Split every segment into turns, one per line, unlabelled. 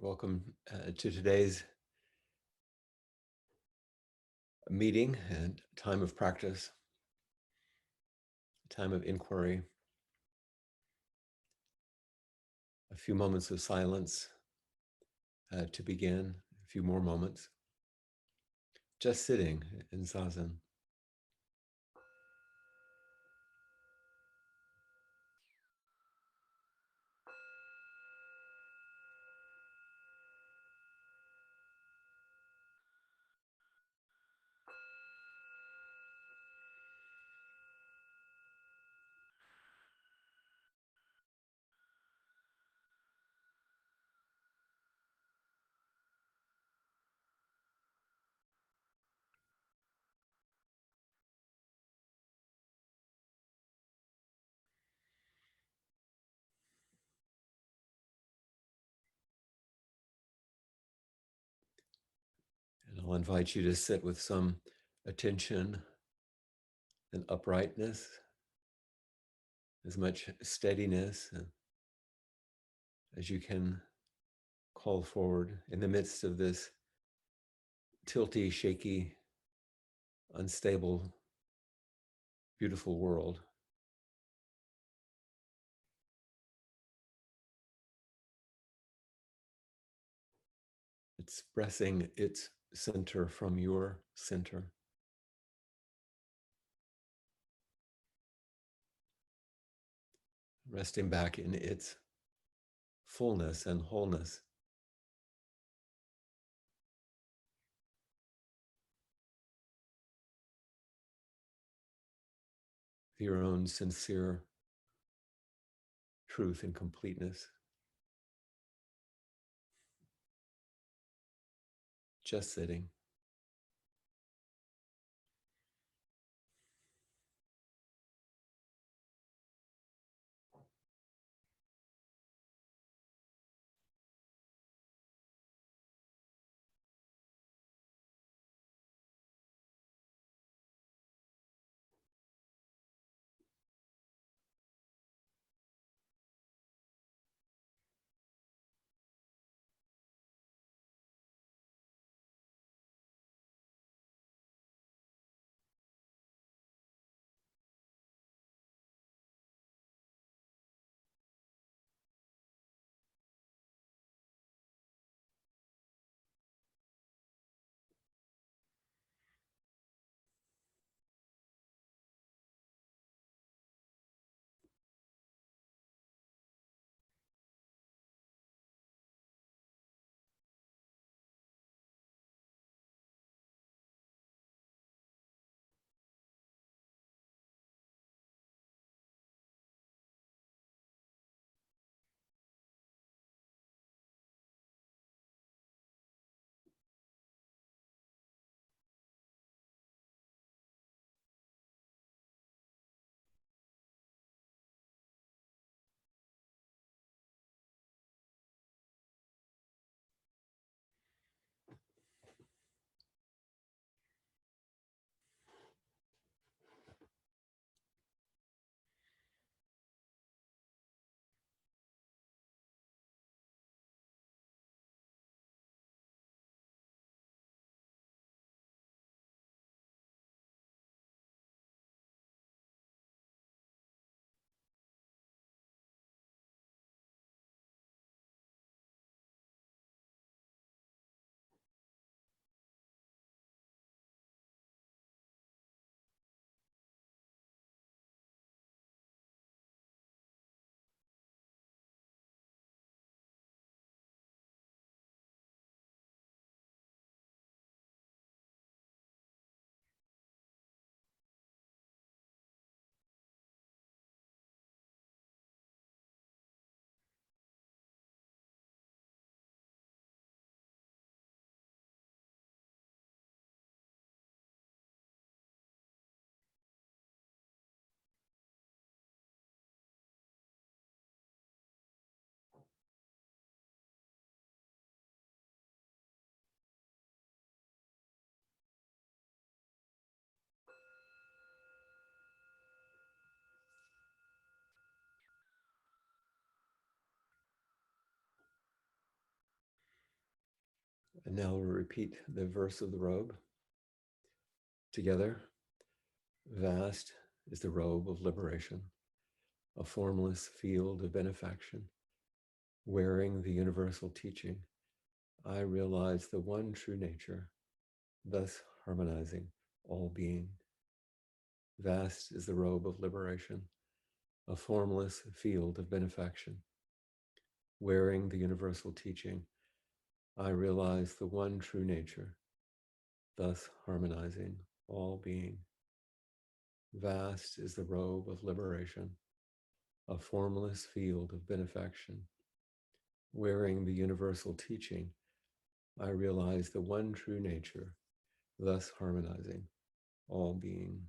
Welcome to today's meeting and time of practice, time of inquiry, a few moments of silence to begin, a few more moments, just sitting in zazen. And I'll invite you to sit with some attention and uprightness, as much steadiness as you can call forward in the midst of this tilty, shaky, unstable, beautiful world. Expressing its center from your center. Resting back in its fullness and wholeness. Your own sincere truth and completeness. Just sitting. And now we'll repeat the verse of the robe together. Vast is the robe of liberation, a formless field of benefaction. Wearing the universal teaching, I realize the one true nature, thus harmonizing all being. Vast is the robe of liberation, a formless field of benefaction. Wearing the universal teaching, I realize the one true nature, thus harmonizing all being. Vast is the robe of liberation, a formless field of benefaction. Wearing the universal teaching, I realize the one true nature, thus harmonizing all being.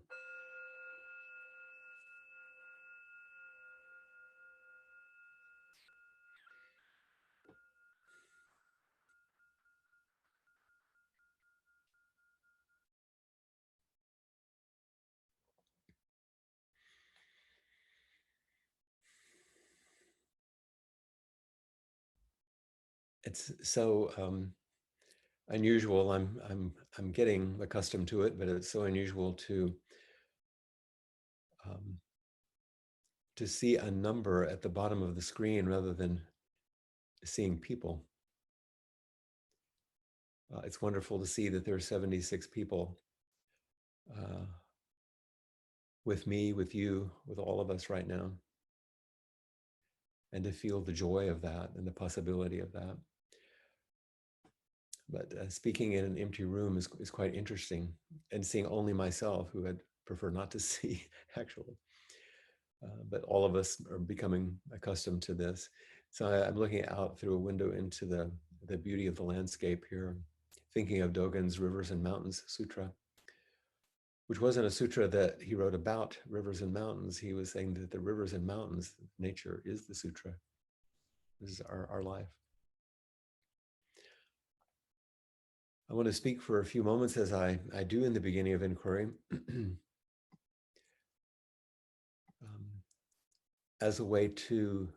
It's so unusual. I'm getting accustomed to it, but it's so unusual um, to see a number at the bottom of the screen rather than seeing people. It's wonderful to see that there are 76 people uh, with me, with you, with all of us right now, and to feel the joy of that and the possibility of that. But speaking in an empty room is quite interesting, and seeing only myself, who I'd prefer not to see, actually. But all of us are becoming accustomed to this. So I'm looking out through a window into the beauty of the landscape here, thinking of Dogen's Rivers and Mountains Sutra, which wasn't a sutra that he wrote about rivers and mountains. He was saying that the rivers and mountains, nature is the sutra. This is our life. I want to speak for a few moments, as I do in the beginning of inquiry, as a way to,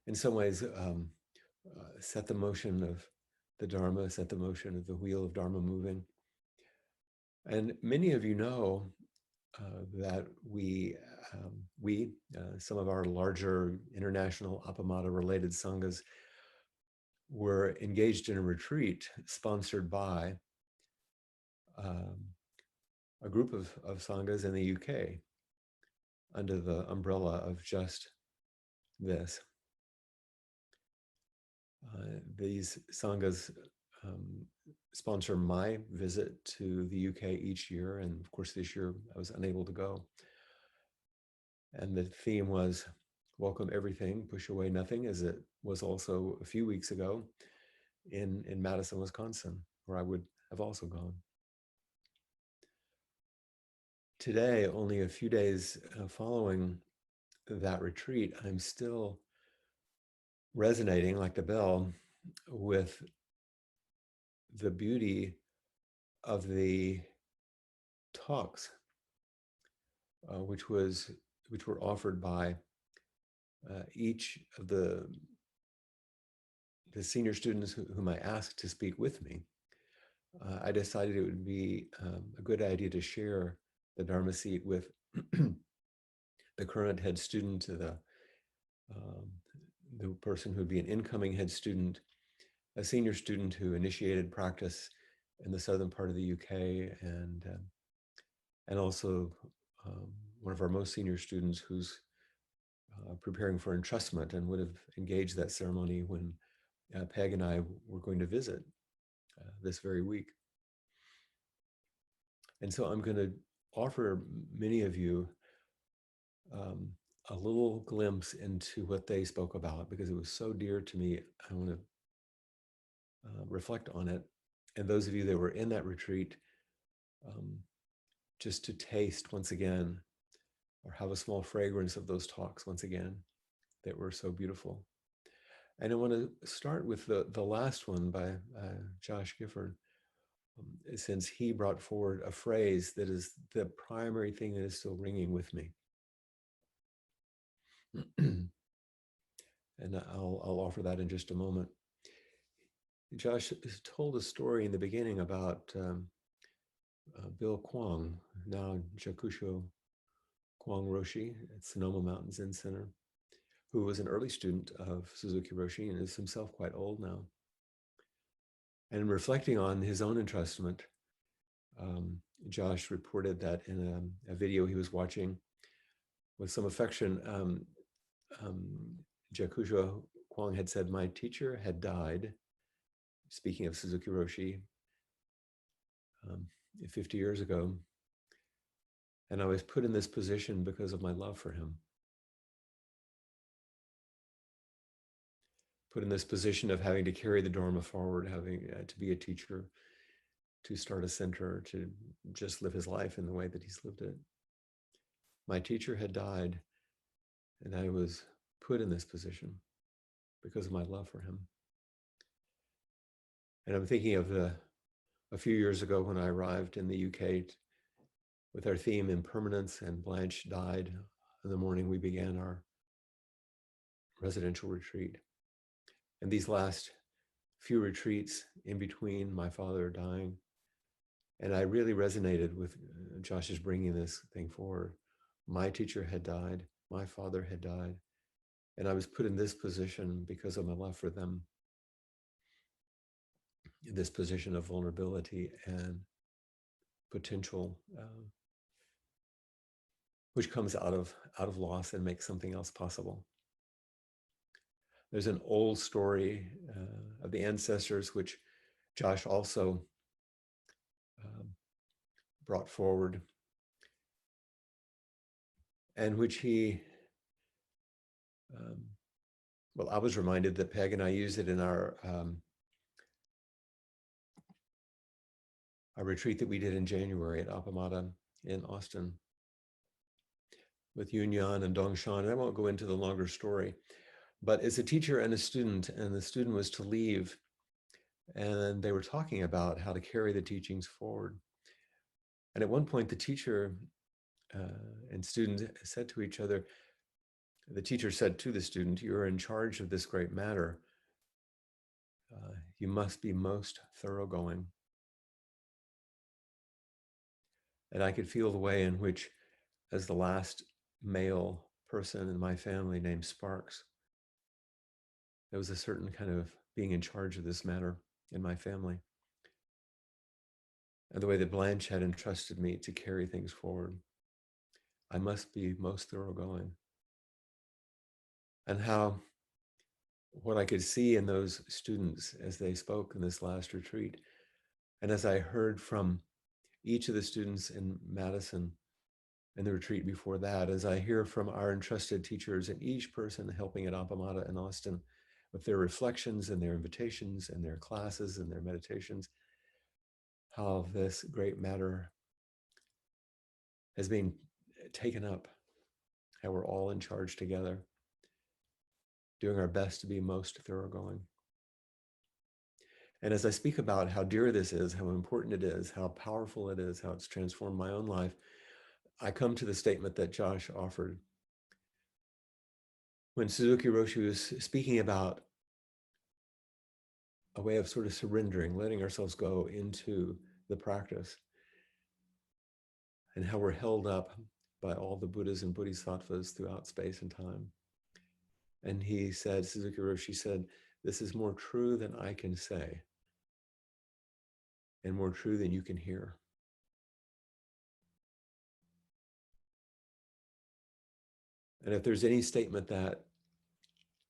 in some ways, set the motion of the Dharma, set the motion of the wheel of Dharma moving. And many of you know that we, some of our larger international Appamada-related sanghas, were engaged in a retreat sponsored by a group of sanghas in the UK under the umbrella of just this. These sanghas sponsor my visit to the UK each year, and of course this year I was unable to go. And the theme was welcome everything, push away nothing, as it was also a few weeks ago in Madison, Wisconsin, where I would have also gone. Today, only a few days following that retreat, I'm still resonating like the bell with the beauty of the talks, which were offered by each of the senior students whom I asked to speak with me. I decided it would be a good idea to share the Dharma seat with the current head student, the person who would be an incoming head student, a senior student who initiated practice in the southern part of the UK, and also one of our most senior students who's preparing for entrustment and would have engaged that ceremony when Peg and I were going to visit this very week. And so I'm going to offer many of you a little glimpse into what they spoke about, because it was so dear to me. I want to reflect on it. And those of you that were in that retreat, just to taste once again, or have a small fragrance of those talks once again, that were so beautiful. And I want to start with the last one by Josh Gifford, since he brought forward a phrase that is the primary thing that is still ringing with me. And I'll offer that in just a moment. Josh told a story in the beginning about Bill Kwong, now Jakusho Kwong Roshi at Sonoma Mountain Zen Center, who was an early student of Suzuki Roshi and is himself quite old now. And reflecting on his own entrustment, Josh reported that in a video he was watching with some affection, Jakusho Kwong had said, "My teacher had died," speaking of Suzuki Roshi, 50 years ago, and I was put in this position because of my love for him. Put in this position of having to carry the Dharma forward, having to be a teacher, to start a center, to just live his life in the way that he's lived it. My teacher had died, and I was put in this position because of my love for him. And I'm thinking of a few years ago when I arrived in the UK with our theme Impermanence, and Blanche died in the morning we began our residential retreat. And these last few retreats in between my father dying, and I really resonated with Josh's bringing this thing forward. My teacher had died, my father had died, and I was put in this position because of my love for them, this position of vulnerability and potential, which comes out of loss and makes something else possible. There's an old story of the ancestors, which Josh also brought forward, and which he, well, I was reminded that Peg and I used it in our retreat that we did in January at Appamada in Austin with Yunyan and Dongshan. And I won't go into the longer story, but it's a teacher and a student, and the student was to leave, and they were talking about how to carry the teachings forward. And at one point, the teacher and student said to each other, the teacher said to the student, "You're in charge of this great matter. You must be most thoroughgoing." And I could feel the way in which, as the last male person in my family named Sparks, there was a certain kind of being in charge of this matter in my family. And the way that Blanche had entrusted me to carry things forward. I must be most thoroughgoing. And how what I could see in those students as they spoke in this last retreat, and as I heard from each of the students in Madison and the retreat before that, as I hear from our entrusted teachers and each person helping at Appamada in Austin with their reflections and their invitations and their classes and their meditations, how this great matter has been taken up, how we're all in charge together, doing our best to be most thoroughgoing. And as I speak about how dear this is, how important it is, how powerful it is, how it's transformed my own life, I come to the statement that Josh offered. When Suzuki Roshi was speaking about a way of sort of surrendering, letting ourselves go into the practice, and how we're held up by all the Buddhas and Bodhisattvas throughout space and time. And he said, Suzuki Roshi said, "This is more true than I can say, and more true than you can hear." And if there's any statement that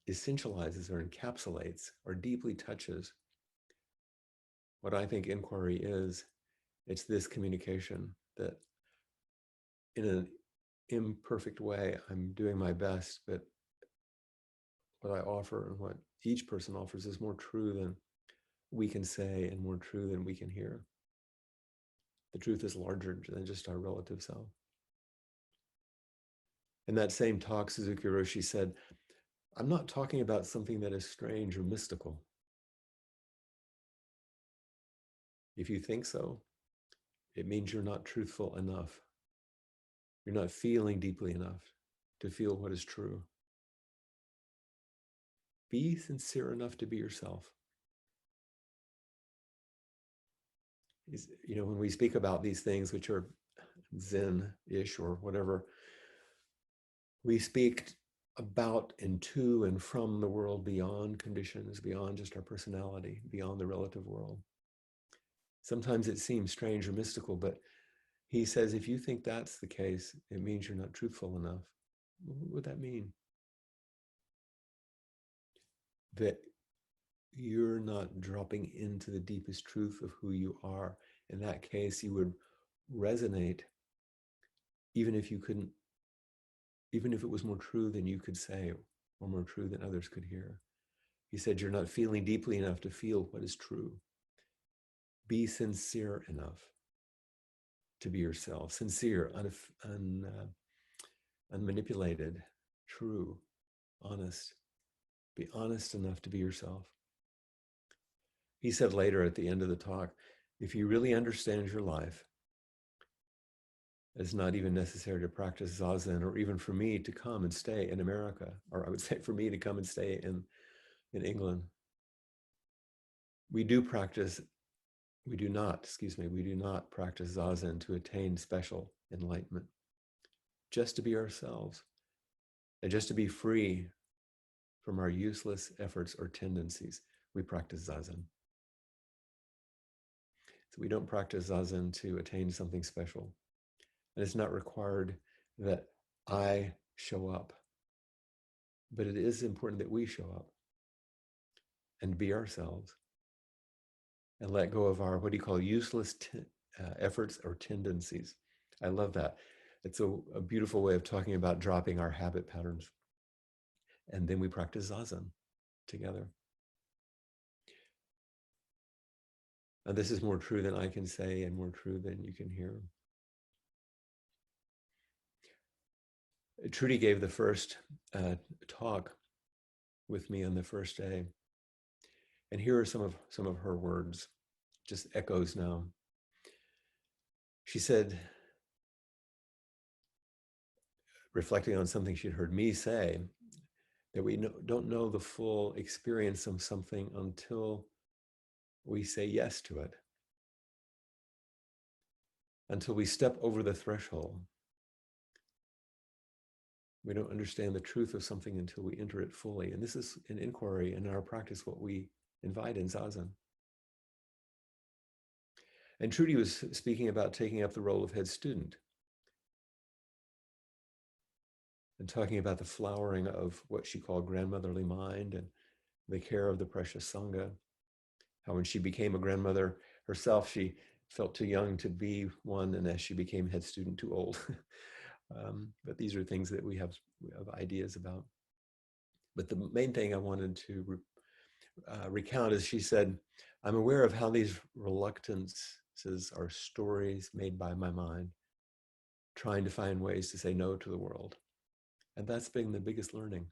essentializes or encapsulates or deeply touches what I think inquiry is, it's this communication that in an imperfect way, I'm doing my best, but what I offer and what each person offers is more true than we can say and more true than we can hear. The truth is larger than just our relative self. In that same talk, Suzuki Roshi said, "I'm not talking about something that is strange or mystical. If you think so, it means you're not truthful enough. You're not feeling deeply enough to feel what is true. Be sincere enough to be yourself. when we speak about these things, which are Zen-ish or whatever, we speak about and to and from the world beyond conditions, beyond just our personality, beyond the relative world. Sometimes it seems strange or mystical, but he says, if you think that's the case, it means you're not truthful enough. What would that mean? That you're not dropping into the deepest truth of who you are. In that case, you would resonate, even if it was more true than you could say, or more true than others could hear. He said, you're not feeling deeply enough to feel what is true. Be sincere enough to be yourself, sincere, unmanipulated, true, honest. Be honest enough to be yourself. He said later at the end of the talk, if you really understand your life, it's not even necessary to practice Zazen, or even for me to come and stay in America, or I would say for me to come and stay in England. We do not practice Zazen to attain special enlightenment, just to be ourselves and just to be free from our useless efforts or tendencies. We practice Zazen. So we don't practice Zazen to attain something special. And it's not required that I show up, but it is important that we show up and be ourselves and let go of our, what do you call, useless efforts or tendencies. I love that. It's a beautiful way of talking about dropping our habit patterns. And then we practice Zazen together. And this is more true than I can say and more true than you can hear. Trudy gave the first talk with me on the first day. And here are some of her words, just echoes now. She said, reflecting on something she'd heard me say, that we don't know the full experience of something until we say yes to it, until we step over the threshold. We don't understand the truth of something until we enter it fully. And this is an inquiry in our practice, what we invite in Zazen. And Trudy was speaking about taking up the role of head student and talking about the flowering of what she called grandmotherly mind and the care of the precious Sangha. How when she became a grandmother herself, she felt too young to be one, and as she became head student, too old. But these are things that we have ideas about. But the main thing I wanted to recount is she said, I'm aware of how these reluctances are stories made by my mind, trying to find ways to say no to the world. And that's been the biggest learning.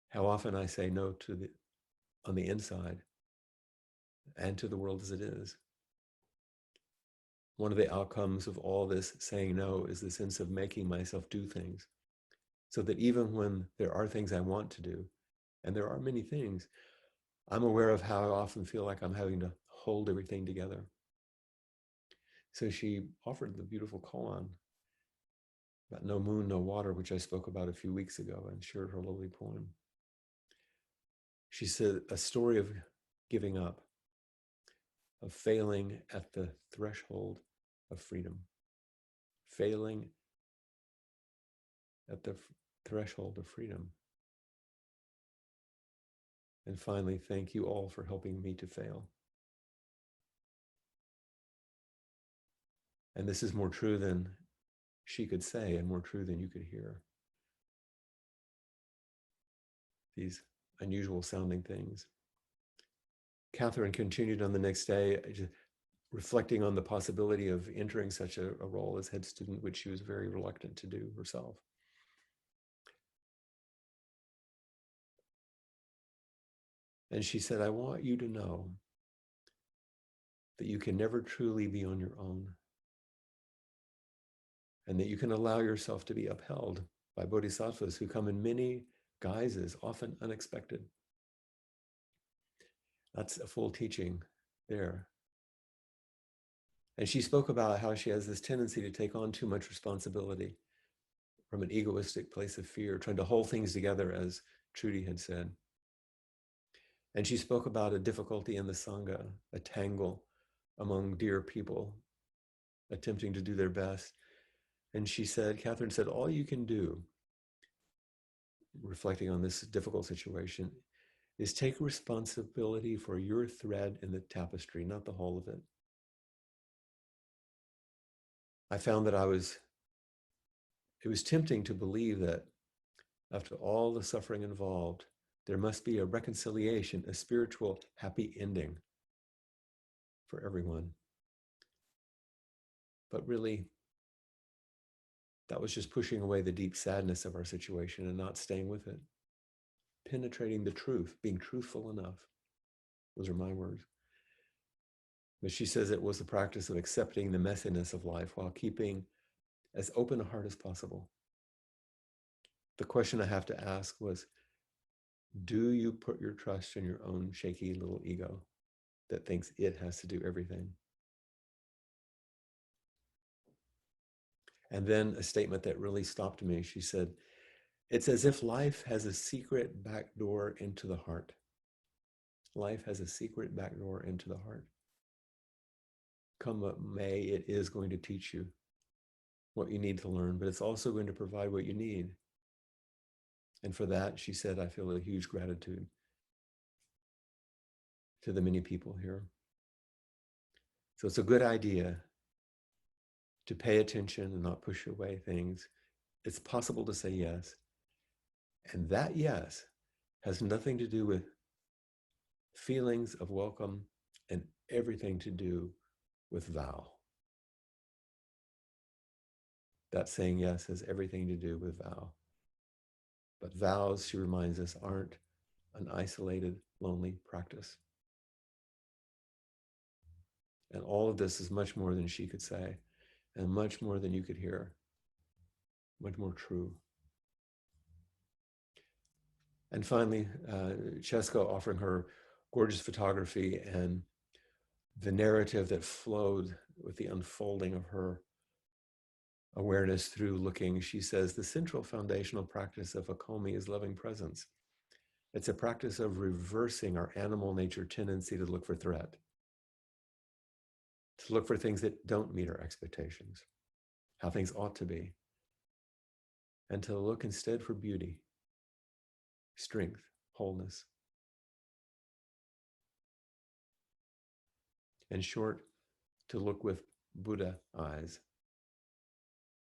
How often I say no to on the inside and to the world as it is. One of the outcomes of all this saying no is the sense of making myself do things, so that even when there are things I want to do, and there are many things, I'm aware of how I often feel like I'm having to hold everything together. So she offered the beautiful koan about no moon, no water, which I spoke about a few weeks ago, and shared her lovely poem. She said, a story of giving up, of failing at the threshold of freedom, failing at the threshold of freedom. And finally, thank you all for helping me to fail. And this is more true than she could say and more true than you could hear. These unusual sounding things. Catherine continued on the next day, reflecting on the possibility of entering such a role as head student, which she was very reluctant to do herself. And she said, I want you to know that you can never truly be on your own, and that you can allow yourself to be upheld by bodhisattvas who come in many guises, often unexpected. That's a full teaching there. And she spoke about how she has this tendency to take on too much responsibility from an egoistic place of fear, trying to hold things together, as Trudy had said. And she spoke about a difficulty in the Sangha, a tangle among dear people attempting to do their best. And she said, Catherine said, all you can do, reflecting on this difficult situation, is take responsibility for your thread in the tapestry, not the whole of it. I found that it was tempting to believe that after all the suffering involved, there must be a reconciliation, a spiritual happy ending for everyone. But really, that was just pushing away the deep sadness of our situation and not staying with it. Penetrating the truth, being truthful enough. Those are my words. But she says it was the practice of accepting the messiness of life while keeping as open a heart as possible. The question I have to ask was, do you put your trust in your own shaky little ego that thinks it has to do everything? And then a statement that really stopped me. She said, it's as if life has a secret back door into the heart. Life has a secret back door into the heart. Come what may, it is going to teach you what you need to learn, but it's also going to provide what you need. And for that, she said, I feel a huge gratitude to the many people here. So it's a good idea to pay attention and not push away things. It's possible to say yes. And that yes has nothing to do with feelings of welcome and everything to do with vow. That saying yes has everything to do with vow. But vows, she reminds us, aren't an isolated, lonely practice. And all of this is much more than she could say, and much more than you could hear, much more true. And finally, Cheska offering her gorgeous photography and the narrative that flowed with the unfolding of her awareness through looking. She says, the central foundational practice of Hakomi is loving presence. It's a practice of reversing our animal nature tendency to look for threat, to look for things that don't meet our expectations, how things ought to be, and to look instead for beauty, strength, wholeness. In short, to look with Buddha eyes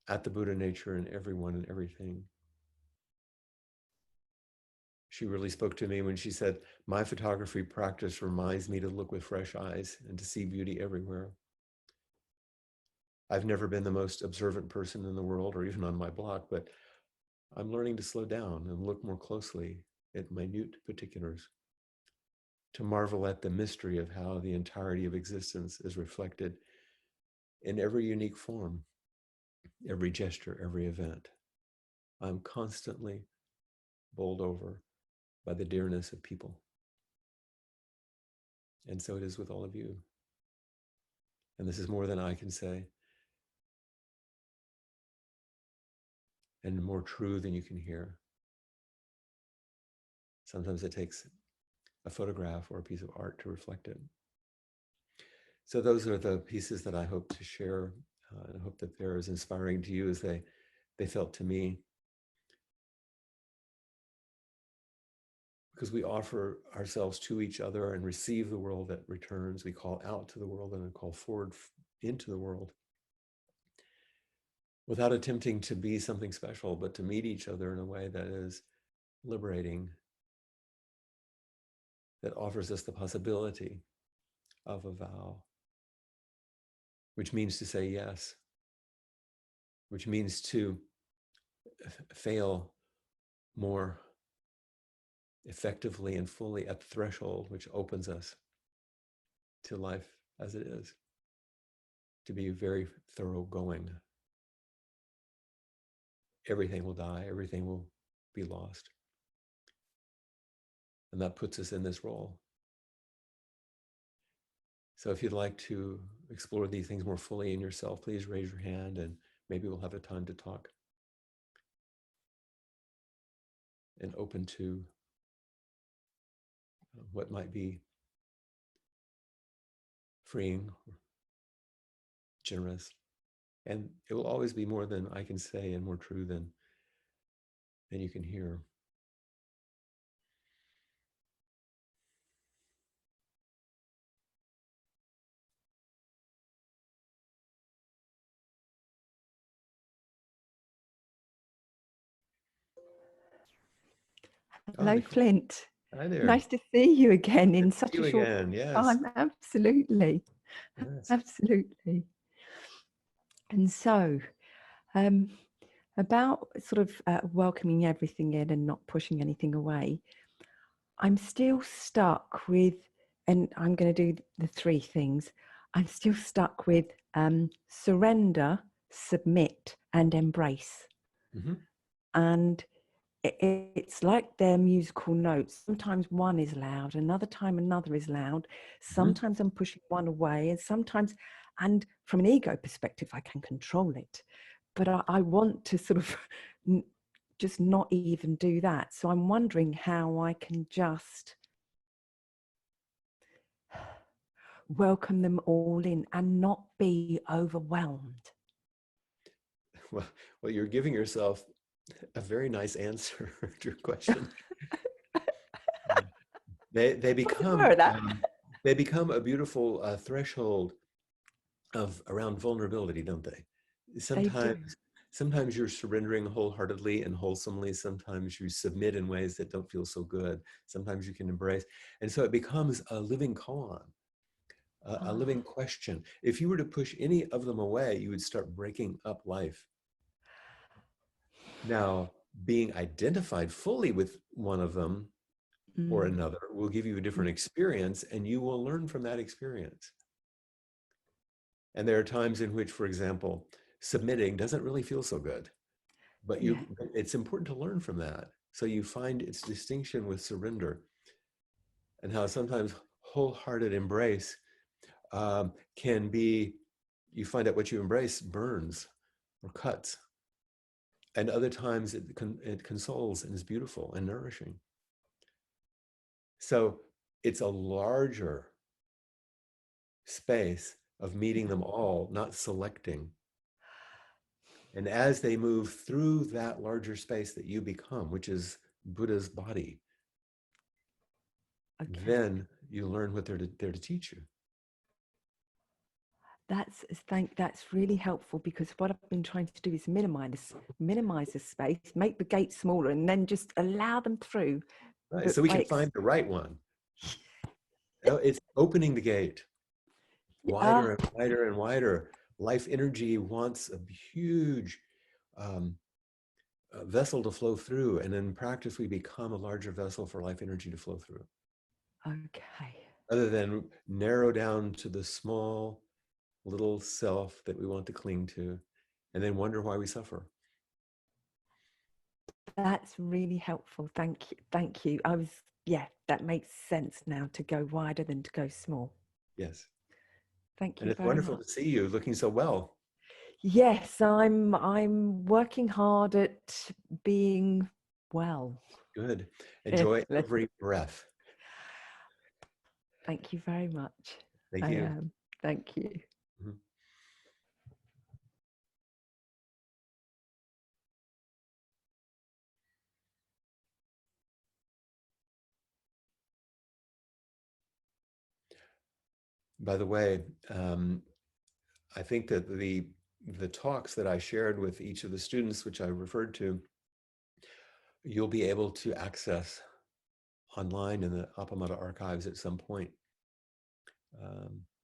at the Buddha nature in everyone and everything. She really spoke to me when she said, my photography practice reminds me to look with fresh eyes and to see beauty everywhere. I've never been the most observant person in the world or even on my block, but I'm learning to slow down and look more closely at minute particulars, to marvel at the mystery of how the entirety of existence is reflected in every unique form, every gesture, every event. I'm constantly bowled over by the dearness of people. And so it is with all of you. And this is more than I can say, and more true than you can hear. Sometimes it takes a photograph or a piece of art to reflect it. So those are the pieces that I hope to share. And I hope that they're as inspiring to you as they felt to me. Because we offer ourselves to each other and receive the world that returns. We call out to the world and call forward into the world, without attempting to be something special, but to meet each other in a way that is liberating, that offers us the possibility of a vow, which means to say yes, which means to fail more effectively and fully at the threshold, which opens us to life as it is, to be very thoroughgoing. Everything will die, everything will be lost. And that puts us in this role. So if you'd like to explore these things more fully in yourself, please raise your hand and maybe we'll have a time to talk. And open to what might be freeing, or generous. And it will always be more than I can say and more true than you can hear.
Hello, Flint.
Hi there.
Nice to see you again in such a short
Yes.
time. Absolutely.
Yes.
Absolutely. And so, about sort of welcoming everything in and not pushing anything away, I'm still stuck with, and I'm going to do the three things. I'm still stuck with surrender, submit, and embrace.
Mm-hmm.
And it's like their musical notes. Sometimes one is loud, another time another is loud. Sometimes I'm pushing one away, and sometimes, and from an ego perspective, I can control it. But I want to sort of just not even do that. So I'm wondering how I can just welcome them all in and not be overwhelmed.
Well, you're giving yourself a very nice answer to your question. They become they become a beautiful threshold of around vulnerability, don't they? Sometimes you're surrendering wholeheartedly and wholesomely. Sometimes you submit in ways that don't feel so good. Sometimes you can embrace, and so it becomes a living koan, a living question. If you were to push any of them away, you would start breaking up life. Now, being identified fully with one of them or another will give you a different experience, and you will learn from that experience. And there are times in which, for example, submitting doesn't really feel so good, but it's important to learn from that. So you find its distinction with surrender, and how sometimes wholehearted embrace can be, you find out what you embrace burns or cuts. And other times it consoles and is beautiful and nourishing. So it's a larger space of meeting them all, not selecting. And as they move through that larger space that you become, which is Buddha's body, then you learn what they're to teach you.
That's really helpful, because what I've been trying to do is minimize the space, make the gate smaller, and then just allow them through.
Right. So we can find the right one. It's opening the gate wider and wider and wider. Life energy wants a huge vessel to flow through, and in practice we become a larger vessel for life energy to flow through.
Okay.
Other than narrow down to the small little self that we want to cling to, and then wonder why we suffer.
That's really helpful. Thank you. Thank you. That makes sense now, to go wider than to go small.
Yes.
Thank you
And it's
very
wonderful
much.
to see you looking so well.
Yes, I'm working hard at being well.
Good. Enjoy every breath.
Thank you very much.
Thank
I
you.
am. Thank you.
Mm-hmm. By the way, I think that the talks that I shared with each of the students, which I referred to, you'll be able to access online in the Appamada archives at some point.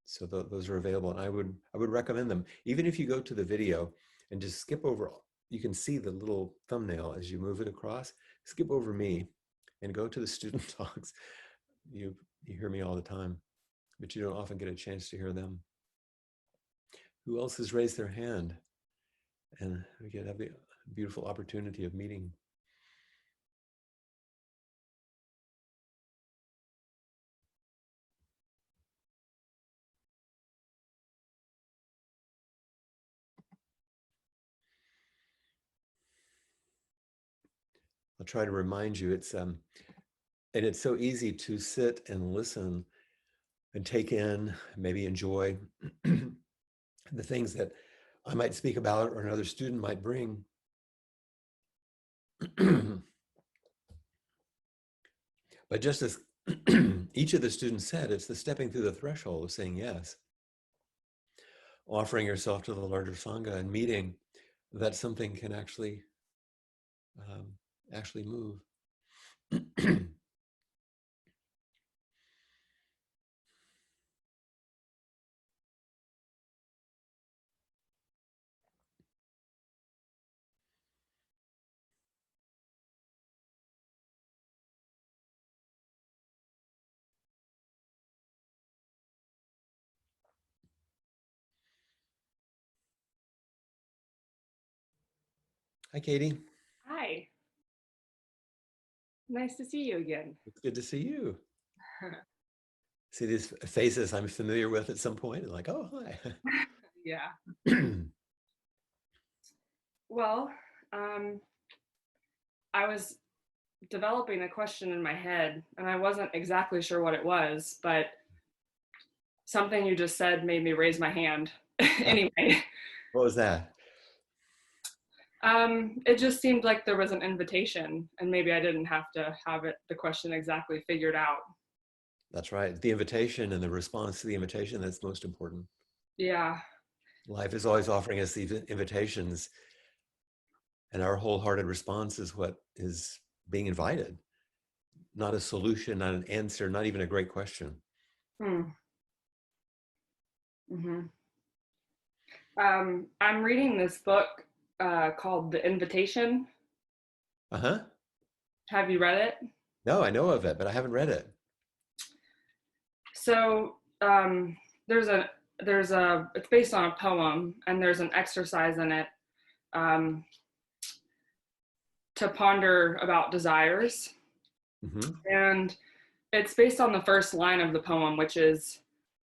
So those are available, and I would recommend them. Even if you go to the video and just skip over, you can see the little thumbnail as you move it across. Skip over me and go to the student talks. You hear me all the time, but you don't often get a chance to hear them. Who else has raised their hand? And we could have the beautiful opportunity of meeting. try to remind you, and it's so easy to sit and listen and take in, maybe enjoy the things that I might speak about or another student might bring. But just as each of the students said, it's the stepping through the threshold of saying yes, offering yourself to the larger Sangha and meeting that something can um, actually move. Hi, Katie.
Hi. Nice to see you again.
It's good to see you. See these faces I'm familiar with at some point, and like, oh, hi.
Yeah. Well, I was developing a question in my head, and I wasn't exactly sure what it was, but something you just said made me raise my hand. Anyway,
What was that?
it just seemed like there was an invitation, and maybe I didn't have to have the question exactly figured out.
That's right. The invitation and the response to the invitation, that's most important.
Yeah.
Life is always offering us these invitations, and our wholehearted response is what is being invited, not a solution, not an answer, not even a great question.
Hmm. Mm-hmm. I'm reading this book called The Invitation.
Uh-huh.
Have you read it?
No, I know of it, but I haven't read it.
So there's a it's based on a poem, and there's an exercise in it um, to ponder about desires.
Mm-hmm.
And it's based on the first line of the poem, which is,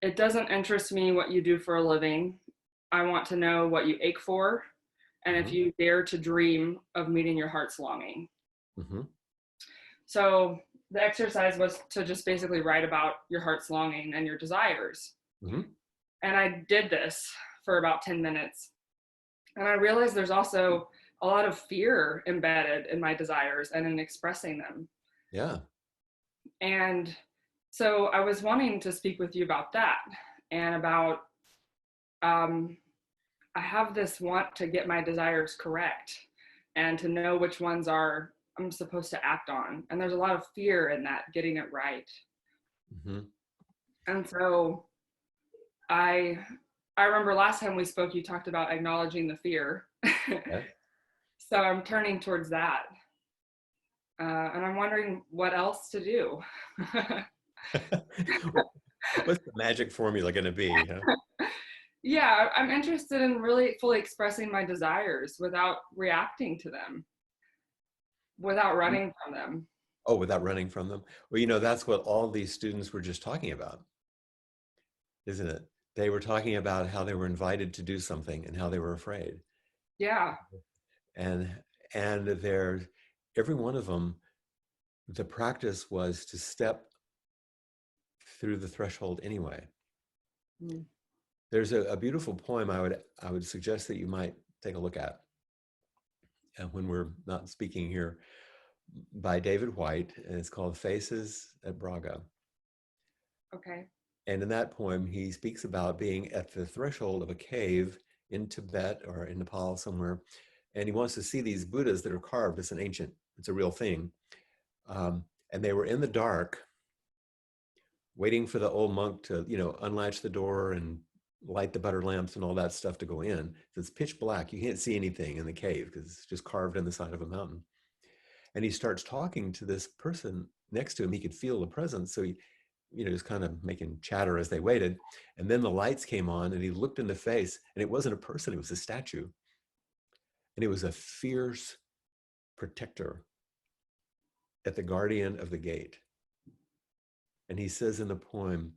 "It doesn't interest me what you do for a living. I want to know what you ache for, and if
Mm-hmm.
you dare to dream of meeting your heart's longing."
Mm-hmm.
So the exercise was to just basically write about your heart's longing and your desires.
Mm-hmm.
And I did this for about 10 minutes. And I realized there's also a lot of fear embedded in my desires and in expressing them.
Yeah.
And so I was wanting to speak with you about that, and about um, I have this want to get my desires correct and to know which ones are I'm supposed to act on. And there's a lot of fear in that, getting it right.
Mm-hmm.
And so I I remember last time we spoke, you talked about acknowledging the fear.
Yes.
So I'm turning towards that. And I'm wondering what else to do.
What's the magic formula going to be? Huh?
Yeah, I'm interested in really fully expressing my desires without reacting to them, without running from them.
Oh, without running from them? Well, that's what all these students were just talking about, isn't it? They were talking about how they were invited to do something and how they were afraid.
Yeah.
And every one of them, the practice was to step through the threshold anyway.
Mm.
There's a beautiful poem I would suggest that you might take a look at when we're not speaking here, by David White, and it's called Faces at Braga.
Okay.
And in that poem, he speaks about being at the threshold of a cave in Tibet or in Nepal somewhere, and he wants to see these Buddhas that are carved. It's a real thing. And they were in the dark, waiting for the old monk to, unlatch the door and light the butter lamps and all that stuff to go in. So it's pitch black. You can't see anything in the cave because it's just carved in the side of a mountain. And he starts talking to this person next to him. He could feel the presence. So he, just kind of making chatter as they waited. And then the lights came on and he looked in the face, and it wasn't a person, it was a statue. And it was a fierce protector at the guardian of the gate. And he says in the poem,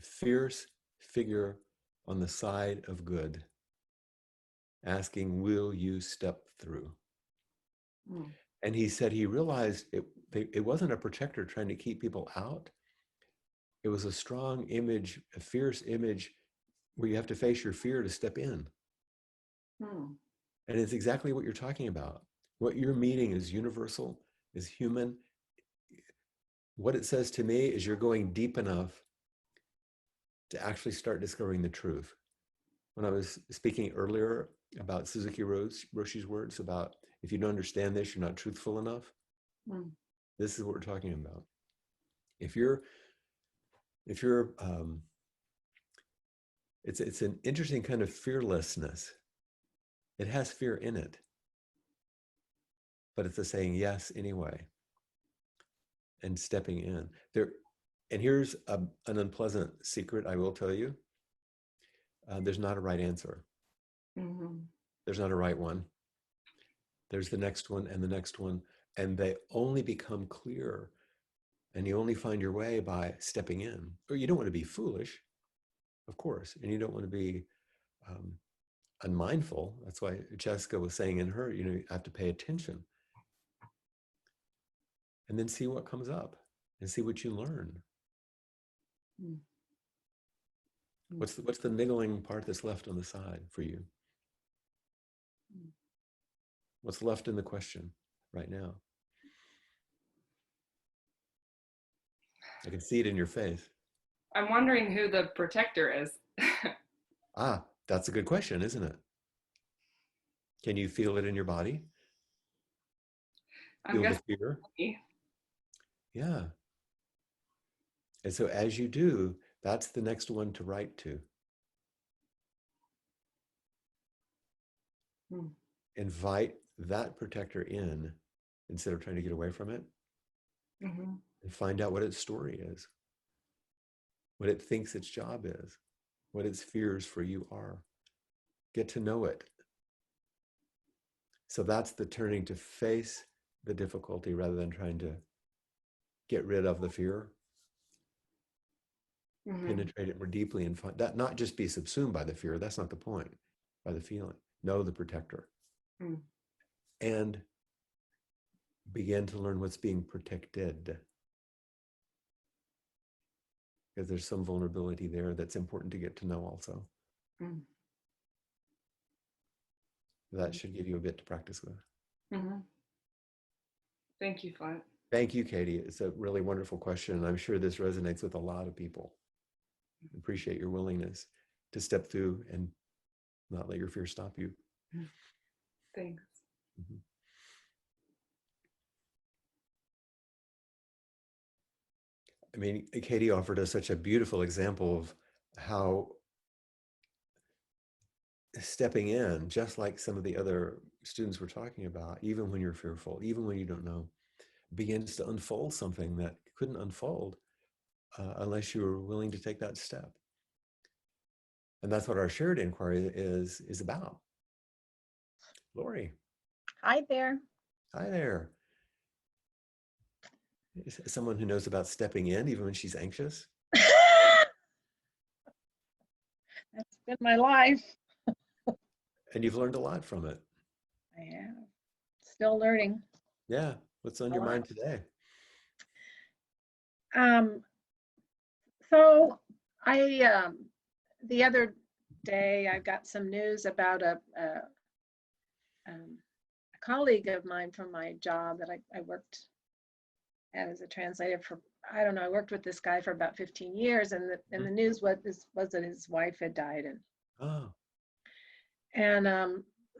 fierce figure on the side of good, asking, will you step through?
Mm.
And he said he realized it wasn't a protector trying to keep people out. It was a strong image, a fierce image where you have to face your fear to step in.
Hmm.
And it's exactly what you're talking about. What you're meeting is universal, is human. What it says to me is you're going deep enough to actually start discovering the truth. When I was speaking earlier about Suzuki Roshi's words about if you don't understand this, you're not truthful enough.
Hmm.
This is what we're talking about. If you're it's an interesting kind of fearlessness. It has fear in it, but it's a saying yes anyway and stepping in there. And here's an unpleasant secret I will tell you. There's not a right answer.
Mm-hmm.
There's not a right one. There's the next one and the next one, and they only become clear, and you only find your way by stepping in. Or you don't want to be foolish, of course, and you don't want to be unmindful. That's why Jessica was saying in her, you have to pay attention and then see what comes up and see what you learn. What's the niggling part that's left on the side for you? What's left in the question right now? I can see it in your face.
I'm wondering who the protector is.
That's a good question, isn't it? Can you feel it in your body?
I'm
Feel the
guessing
fear?
me.
Yeah. And so as you do, that's the next one to write to. Invite that protector in instead of trying to get away from it,
Mm-hmm.
and find out what its story is, what it thinks its job is, what its fears for you are. Get to know it. So that's the turning to face the difficulty rather than trying to get rid of the fear.
Mm-hmm.
Penetrate it more deeply and find that, not just be subsumed by the fear. That's not the point. By the feeling. Know the protector. And begin to learn what's being protected. Because there's some vulnerability there that's important to get to know also. That should give you a bit to practice with.
Thank you, Flint.
Thank you, Katie. It's a really wonderful question, and I'm sure this resonates with a lot of people. Appreciate your willingness to step through and not let your fear stop you.
Thanks.
I mean, Katie offered us such a beautiful example of how stepping in, just like some of the other students were talking about, even when you're fearful, even when you don't know, begins to unfold something that couldn't unfold unless you were willing to take that step. And that's what our shared inquiry is about. Lori.
Hi there.
Hi there. Is someone who knows about stepping in even when she's anxious?
That's been my life.
And you've learned a lot from it.
I have. Still learning.
Yeah. What's on your mind today?
So the other day I got some news about a colleague of mine from my job that I worked as a translator for, I don't know, I worked with this guy for about 15 years, and the news was that his wife had died.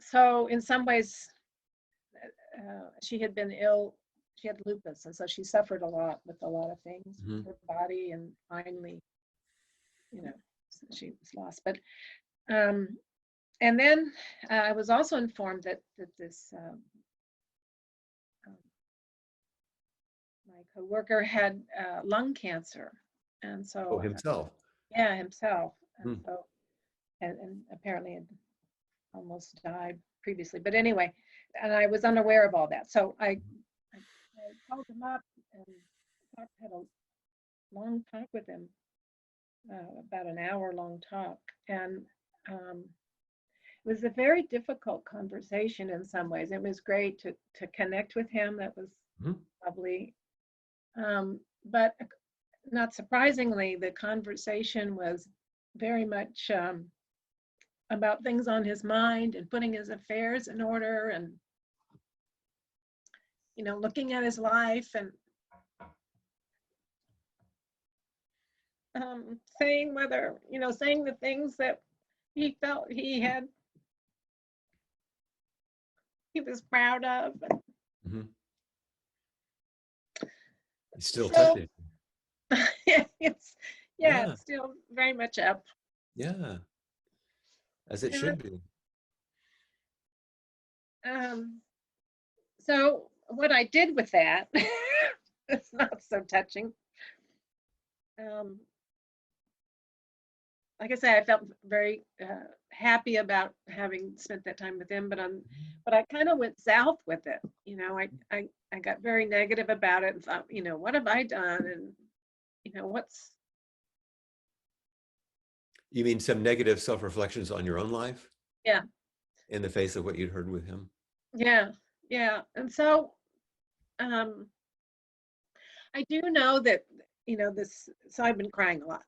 So in some ways, she had been ill. She had lupus, and so she suffered a lot with a lot of things with her body, and finally, she was lost. But and then I was also informed that this my coworker had lung cancer, and so
himself.
Yeah, himself, and so and apparently had almost died previously. But anyway, and I was unaware of all that, so I called him up and had a long talk with him, about an hour-long talk, and was a very difficult conversation in some ways. It was great to connect with him. That was lovely. But not surprisingly, the conversation was very much about things on his mind and putting his affairs in order and, looking at his life and saying saying the things that he felt he was proud of.
Mm-hmm. It's still
So,
touching.
it's still very much up.
Yeah, as it should be.
So what I did with that, it's not so touching. Like I said, I felt very happy about having spent that time with him, but I kind of went south with it. I got very negative about it and thought, what have I done? And what's.
You mean some negative self-reflections on your own life?
Yeah.
In the face of what you'd heard with him?
Yeah. And so I do know that, so I've been crying a lot.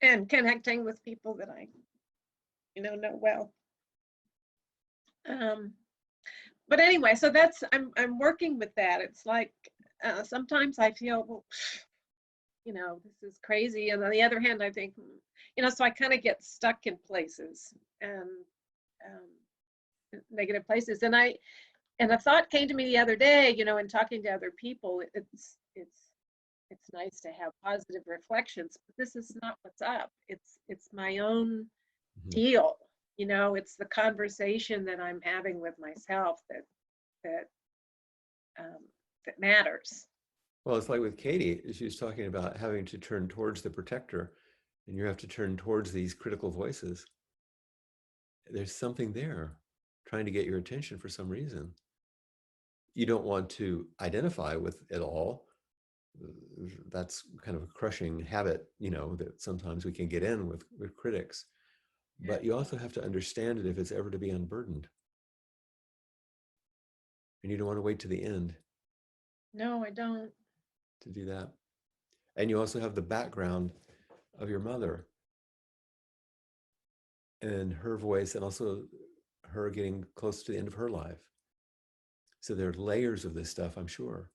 And connecting with people that I, know well. But anyway, so I'm working with that. It's like sometimes I feel, well, this is crazy, and on the other hand, I think, so I kind of get stuck in places and negative places, and a thought came to me the other day, in talking to other people. It's nice to have positive reflections, but this is not what's up. It's my own deal. It's the conversation that I'm having with myself that matters.
Well, it's like with Katie, she was talking about having to turn towards the protector, and you have to turn towards these critical voices. There's something there trying to get your attention for some reason. You don't want to identify with it all. That's kind of a crushing habit, that sometimes we can get in with critics. But you also have to understand it if it's ever to be unburdened. And you don't want to wait to the end.
No, I don't.
To do that. And you also have the background of your mother and her voice, and also her getting close to the end of her life. So there are layers of this stuff, I'm sure.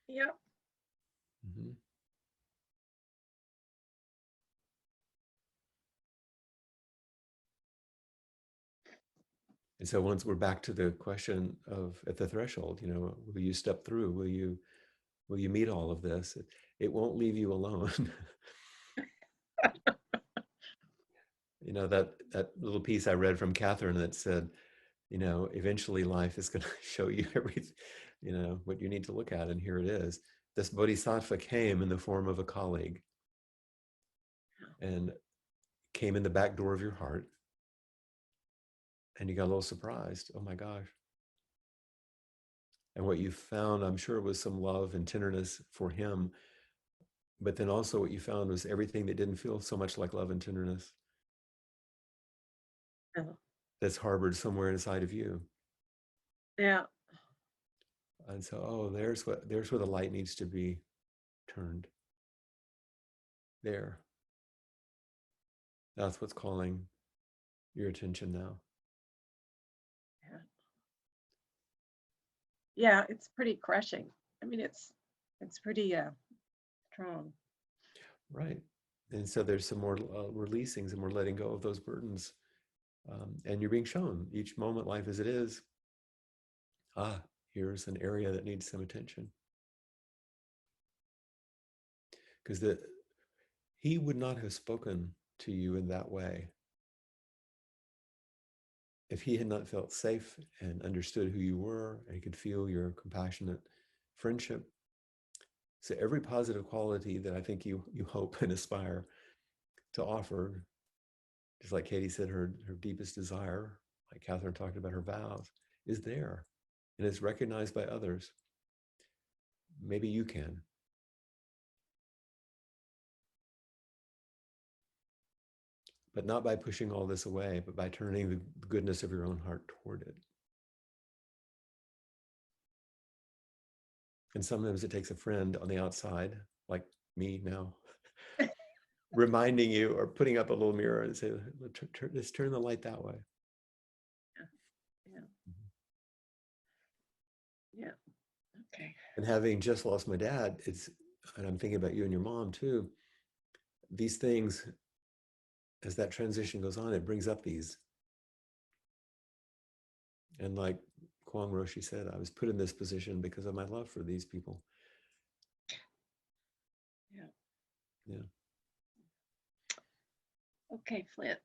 Yeah.
Mm-hmm. And so once we're back to the question of at the threshold, will you step through? Will you meet all of this? It won't leave you alone. That little piece I read from Catherine that said, eventually life is going to show you everything, what you need to look at. And here it is. This bodhisattva came in the form of a colleague and came in the back door of your heart. And you got a little surprised. Oh my gosh. And what you found, I'm sure, was some love and tenderness for him. But then also what you found was everything that didn't feel so much like love and tenderness.
Oh.
That's harbored somewhere inside of you.
Yeah.
And so, there's where the light needs to be turned. There. That's what's calling your attention now.
Yeah, it's pretty crushing. I mean, it's pretty strong. Right.
And so there's some more releasing, some more letting go of those burdens. And you're being shown each moment, life as it is. Here's an area that needs some attention. Because he would not have spoken to you in that way if he had not felt safe and understood who you were, and he could feel your compassionate friendship. So every positive quality that I think you hope and aspire to offer, just like Katie said, her deepest desire, like Catherine talked about her vows, is there, and it's recognized by others. maybe you can. But not by pushing all this away, but by turning the goodness of your own heart toward it. And sometimes it takes a friend on the outside, like me now, reminding you or putting up a little mirror and say, let's turn the light that way.
Yeah. Yeah. Okay.
And having just lost my dad, and I'm thinking about you and your mom too, these things, as that transition goes on, it brings up these. And like Kwang Roshi said, I was put in this position because of my love for these people.
Yeah.
Yeah.
Okay, Flint.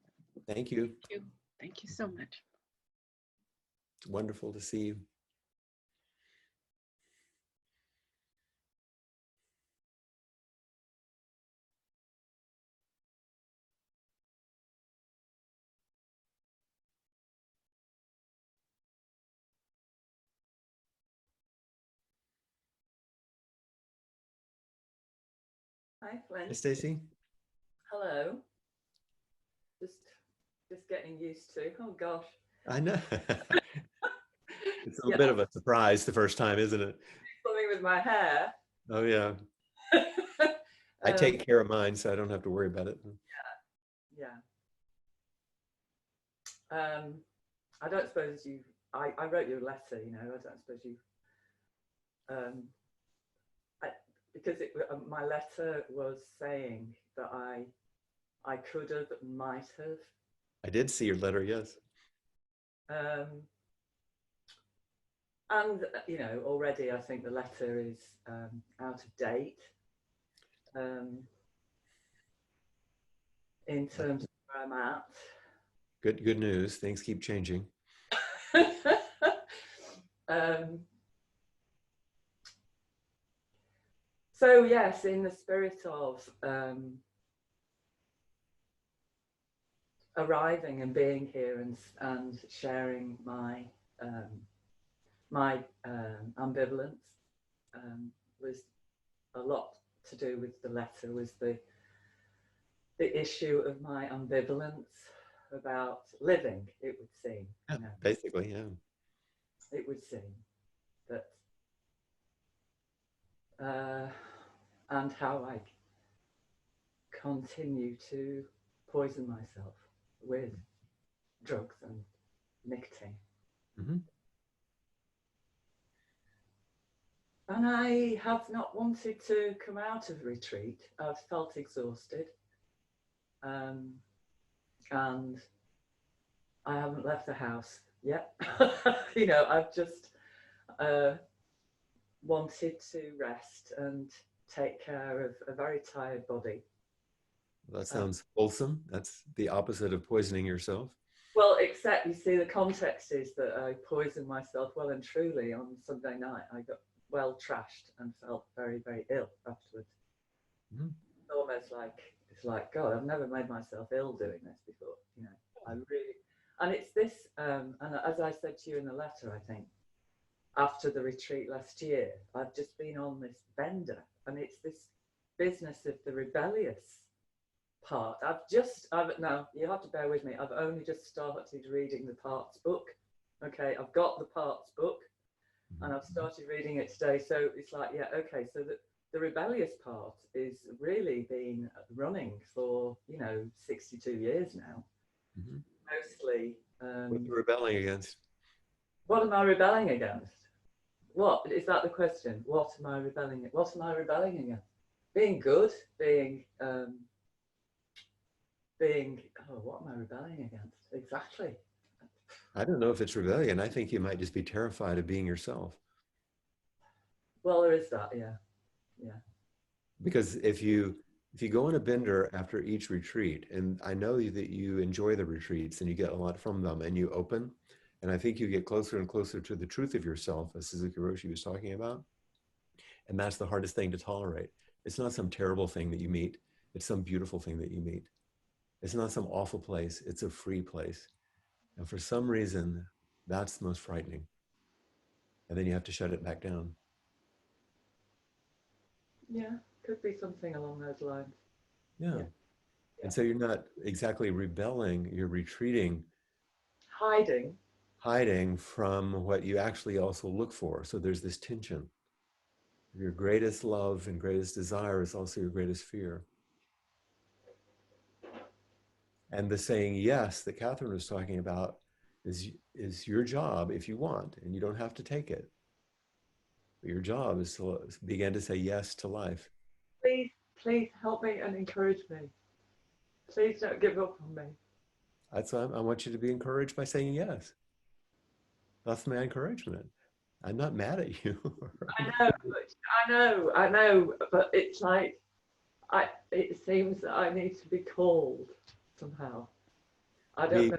Thank you.
Thank you. Thank you so much.
It's wonderful to see you.
Hi, Flint.
Hey, Stacey.
Hello. Just getting used to. Oh gosh.
I know. It's a
Yeah.
bit of a surprise the first time, isn't it?
Something with my hair.
Oh yeah. I take care of mine, so I don't have to worry about it.
Yeah. I don't suppose you. I wrote you a letter. You know. I don't suppose you. Because my letter was saying that I could have, might have.
I did see your letter, yes.
And you know, already I think the letter is out of date in terms of where I'm at.
Good news. Things keep changing.
So yes, in the spirit of arriving and being here and sharing my ambivalence was a lot to do with the letter. Was the issue of my ambivalence about living? It would seem,
Yeah,
you know,
basically, yeah.
it would seem that, and how I continue to poison myself with drugs and nicotine.
Mm-hmm.
And I have not wanted to come out of retreat. I've felt exhausted. And I haven't left the house yet. You know, I've just wanted to rest and take care of a very tired body.
Well, that sounds wholesome. That's the opposite of poisoning yourself.
Well, except you see, the context is that I poisoned myself well and truly on Sunday night. I got well trashed and felt very, very ill afterwards.
Mm-hmm.
Almost like, it's like, God, I've never made myself ill doing this before. You know, I really, and it's this, and as I said to you in the letter, I think, after the retreat last year, I've just been on this bender, and it's this business of the rebellious part. Now you have to bear with me. I've only just started reading the Parts book. Okay, I've got the Parts book, and I've started reading it today. So it's like, yeah, okay. So the rebellious part is really been running for 62 years now.
Mm-hmm.
Mostly.
What are you rebelling against?
What am I rebelling against? What is that the question? What am I rebelling? What am I rebelling against? Being good, being. What am I rebelling against? Exactly.
I don't know if it's rebellion. I think you might just be terrified of being yourself.
Well, there is that, yeah.
Because if you go on a bender after each retreat, and I know that you enjoy the retreats and you get a lot from them, and you open, and I think you get closer and closer to the truth of yourself, as Suzuki Roshi was talking about. And that's the hardest thing to tolerate. It's not some terrible thing that you meet. It's some beautiful thing that you meet. It's not some awful place. It's a free place. And for some reason, that's the most frightening. And then you have to shut it back down.
Yeah, could be something along those lines.
Yeah.
Yeah.
And so you're not exactly rebelling, you're retreating, hiding from what you actually also look for. So there's this tension. Your greatest love and greatest desire is also your greatest fear. And the saying yes that Catherine was talking about is your job if you want, and you don't have to take it. But your job is to begin to say yes to life.
Please help me and encourage me. Please don't give up on me.
That's why I want you to be encouraged by saying yes. That's my encouragement. I'm not mad at you.
I know, but it's like, it seems that I need to be called somehow. I don't know,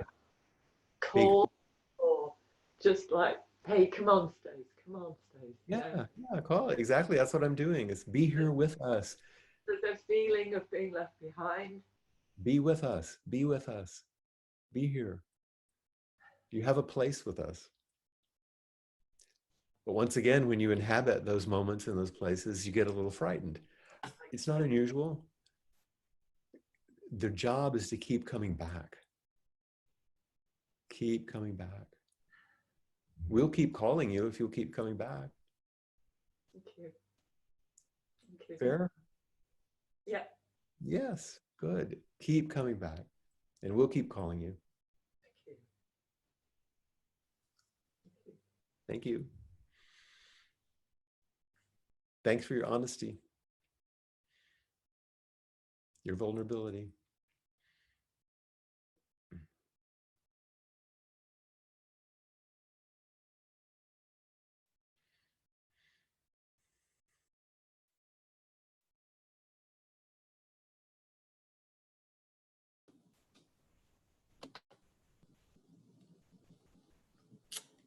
called or just like, hey, come on, Stace, come on, Stace.
Yeah, call it. Exactly. That's what I'm doing. It's be here with us.
There's a feeling of being left behind.
Be with us. Be with us. Be here. You have a place with us. But once again, when you inhabit those moments in those places, you get a little frightened. It's not unusual. Their job is to keep coming back. Keep coming back. We'll keep calling you if you'll keep coming back.
Thank you. Thank you.
Fair?
Yeah.
Yes. Good. Keep coming back. And we'll keep calling you.
Thank you.
Thank you. Thanks for your honesty, your vulnerability.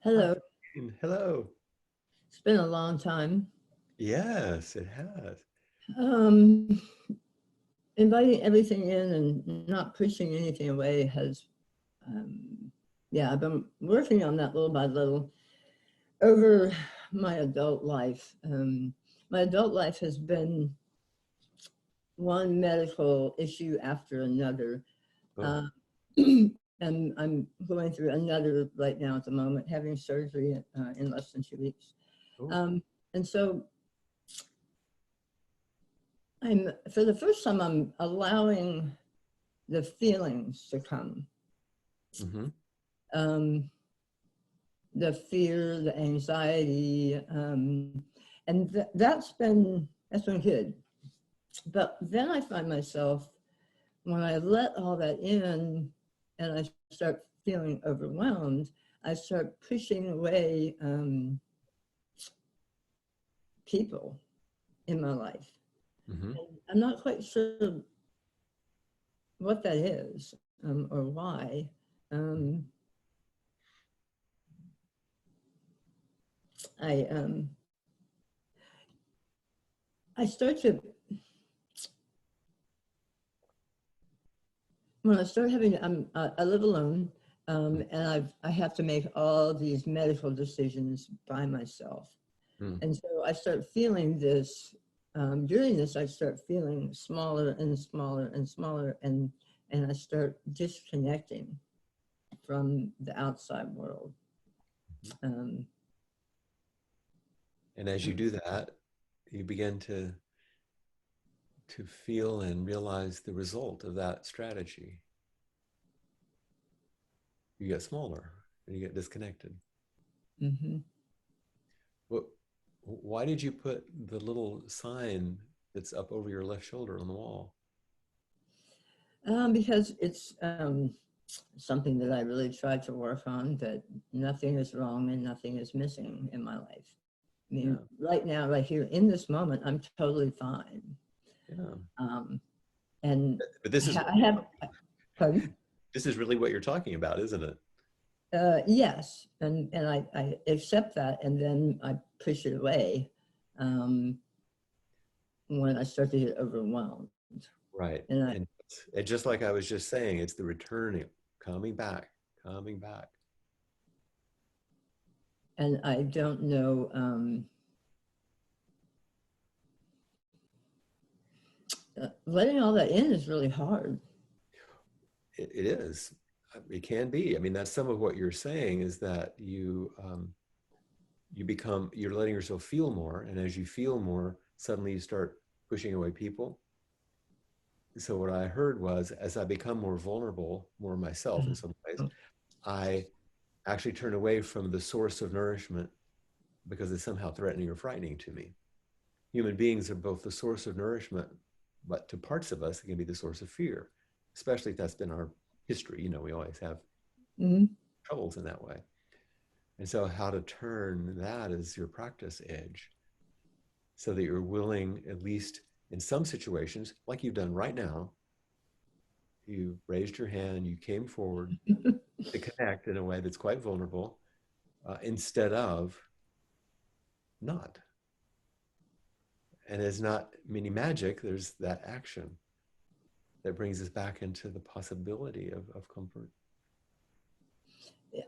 Hello.
Hello.
It's been a long time.
Yes, it has.
Inviting everything in and not pushing anything away has, yeah, I've been working on that little by little over my adult life. My adult life has been one medical issue after another.
Oh.
And I'm going through another right now at the moment, having surgery in less than 2 weeks.
Oh.
And so for the first time, I'm allowing the feelings to come.
Mm-hmm.
The fear, the anxiety, and that's been good. But then I find myself, when I let all that in and I start feeling overwhelmed, I start pushing away people in my life.
Mm-hmm.
I'm not quite sure what that is or why. I start to, when I start having, I live alone, and I have to make all these medical decisions by myself. And so I start feeling this, during this, I start feeling smaller and smaller and smaller, and I start disconnecting from the outside world.
And as you do that, you begin to feel and realize the result of that strategy. You get smaller and you get disconnected.
Mm-hmm.
Why did you put the little sign that's up over your left shoulder on the wall?
Because it's something that I really tried to work on, that nothing is wrong and nothing is missing in my life. I mean, right now, right here in this moment, I'm totally fine.
Yeah.
And
but this is
I have, pardon?
This is really what you're talking about, isn't it?
Yes, and I accept that, and then I push it away when I start to get overwhelmed.
Right. And just like I was just saying, it's the returning, coming back.
And I don't know, letting all that in is really hard.
It is. It can be. I mean, that's some of what you're saying is that you're letting yourself feel more. And as you feel more, suddenly you start pushing away people. So what I heard was, as I become more vulnerable, more myself in some ways, I actually turn away from the source of nourishment because it's somehow threatening or frightening to me. Human beings are both the source of nourishment, but to parts of us, it can be the source of fear, especially if that's been our history. You know, we always have troubles in that way. And so how to turn that is your practice edge so that you're willing, at least in some situations, like you've done right now, you raised your hand, you came forward to connect in a way that's quite vulnerable, instead of not. And there's not many magic, there's that action that brings us back into the possibility of comfort.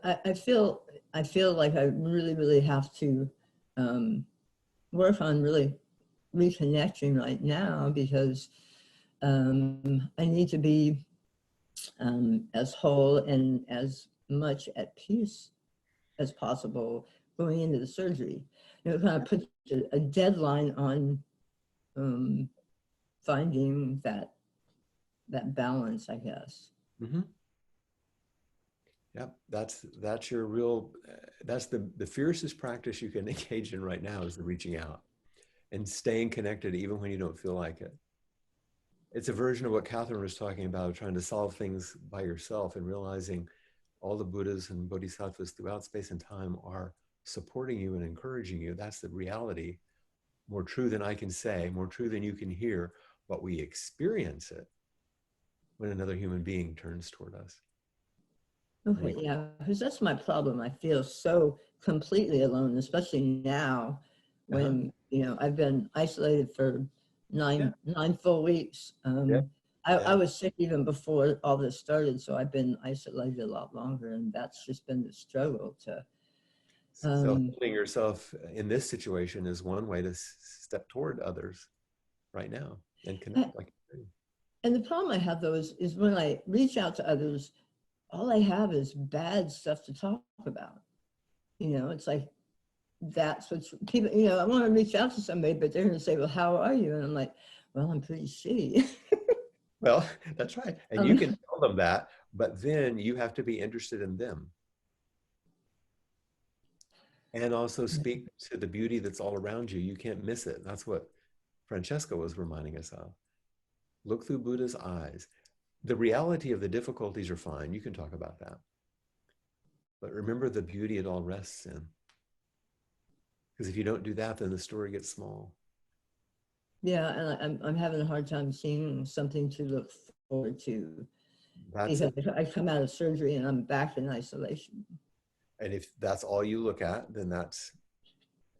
I feel like I really, really have to work on really reconnecting right now, because I need to be as whole and as much at peace as possible going into the surgery. You know, it kind of puts a deadline on finding that balance, I guess.
Mm-hmm. Yep, that's your real, that's the fiercest practice you can engage in right now is the reaching out and staying connected even when you don't feel like it. It's a version of what Catherine was talking about, trying to solve things by yourself and realizing all the Buddhas and Bodhisattvas throughout space and time are supporting you and encouraging you. That's the reality. More true than I can say, more true than you can hear, but we experience it when another human being turns toward us.
Okay, yeah, because that's my problem. I feel so completely alone, especially now when, you know, I've been isolated for nine full weeks. I was sick even before all this started, so I've been isolated a lot longer, and that's just been the struggle to.
So holding yourself in this situation is one way to step toward others right now and connect like you do.
And the problem I have, though, is when I reach out to others, all I have is bad stuff to talk about. You know, it's like, that's what's people, you know, I want to reach out to somebody, but they're going to say, well, how are you? And I'm like, well, I'm pretty shitty.
Well, that's right. And you can tell them that, but then you have to be interested in them. And also speak to the beauty that's all around you. You can't miss it. That's what Francesca was reminding us of. Look through Buddha's eyes. The reality of the difficulties are fine. You can talk about that. But remember the beauty it all rests in. Because if you don't do that, then the story gets small.
Yeah, and I'm having a hard time seeing something to look forward to.
That's
because I come out of surgery and I'm back in isolation.
And if that's all you look at, then that's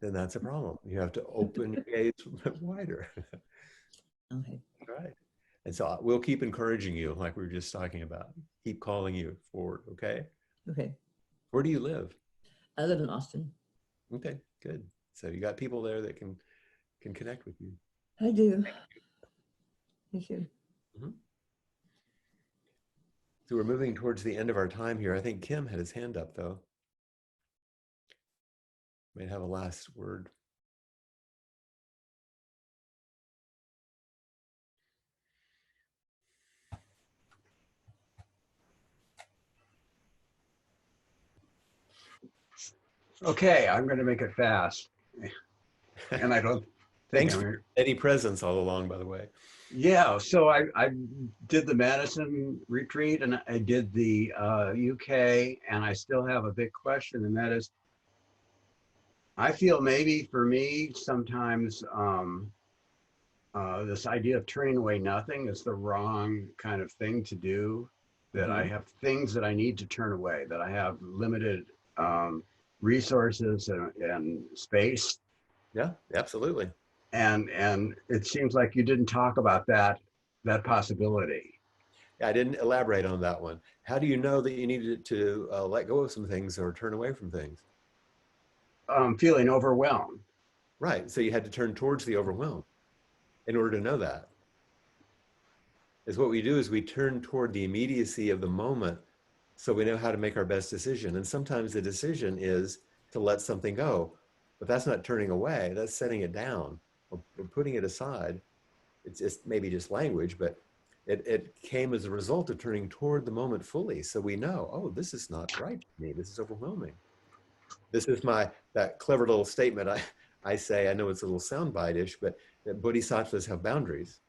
a problem. You have to open your gaze wider.
Okay.
Right. And so we'll keep encouraging you, like we were just talking about. Keep calling you forward, okay?
Okay.
Where do you live?
I live in Austin.
Okay, good. So you got people there that can connect with you.
I do. Thank you.
Mm-hmm. So we're moving towards the end of our time here. I think Kim had his hand up, though. May have a last word.
Okay, I'm going to make it fast. And I don't think
Thanks for any presence all along, by the way.
Yeah, so I did the Madison retreat and I did the UK, and I still have a big question, and that is, I feel maybe for me sometimes this idea of turning away nothing is the wrong kind of thing to do, that I have things that I need to turn away, that I have limited resources and space.
Yeah, absolutely.
And it seems like you didn't talk about that possibility.
Yeah, I didn't elaborate on that one. How do you know that you needed to let go of some things or turn away from things?
Feeling overwhelmed.
Right, so you had to turn towards the overwhelm in order to know that. is what we do is we turn toward the immediacy of the moment so we know how to make our best decision. And sometimes the decision is to let something go, but that's not turning away, that's setting it down or putting it aside. It's just maybe just language, but it came as a result of turning toward the moment fully. So we know, oh, this is not right for me. This is overwhelming. This is that clever little statement I say, I know it's a little soundbite-ish, but that bodhisattvas have boundaries.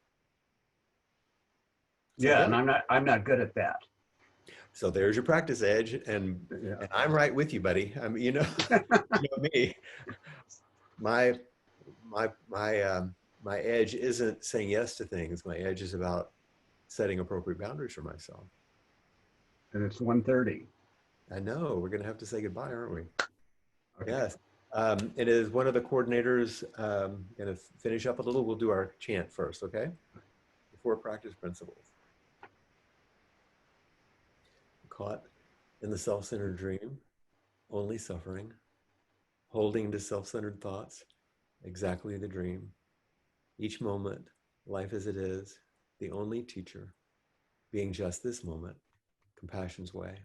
So
Yeah,
good.
and I'm not good at that.
So there's your practice edge, and I'm right with you, buddy. I mean, you know me. My edge isn't saying yes to things. My edge is about setting appropriate boundaries for myself.
And it's 1:30.
I know we're going to have to say goodbye, aren't we?
Okay.
Yes. It is one of the coordinators going to finish up a little. We'll do our chant first, okay? Before practice principles. Caught in the self-centered dream, only suffering, holding to self-centered thoughts, exactly the dream. Each moment, life as it is, the only teacher, being just this moment, compassion's way.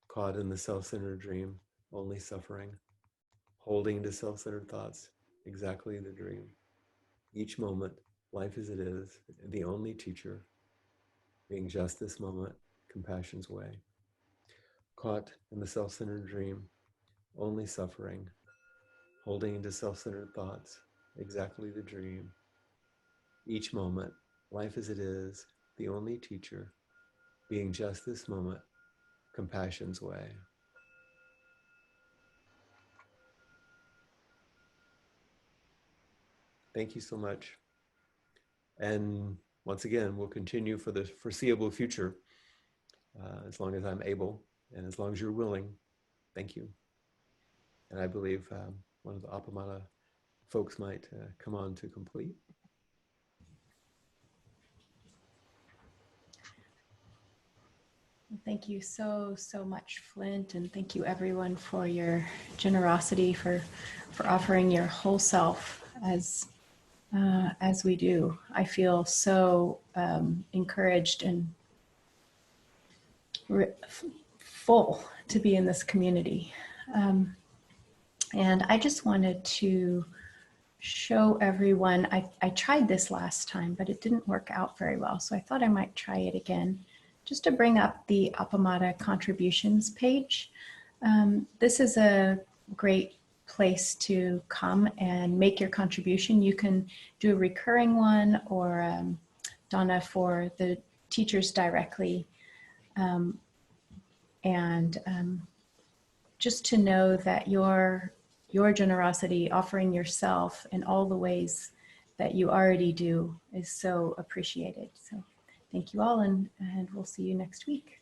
Caught in the self-centered dream, only suffering, holding to self-centered thoughts, exactly the dream. Each moment, life as it is, the only teacher, being just this moment, compassion's way. Caught in the self-centered dream, only suffering, holding to self-centered thoughts, exactly the dream. Each moment, life as it is, the only teacher, being just this moment, compassion's way. Thank you so much. And once again, we'll continue for the foreseeable future, as long as I'm able and as long as you're willing. Thank you. And I believe one of the Appamada folks might come on to complete.
Thank you so much, Flint, and thank you everyone for your generosity, for offering your whole self as we do. I feel so encouraged and full to be in this community, and I just wanted to show everyone. I tried this last time, but it didn't work out very well, so I thought I might try it again. Just to bring up the Appamada contributions page. This is a great place to come and make your contribution. You can do a recurring one or Donna for the teachers directly. Just to know that your generosity, offering yourself in all the ways that you already do, is so appreciated. So thank you all, and we'll see you next week.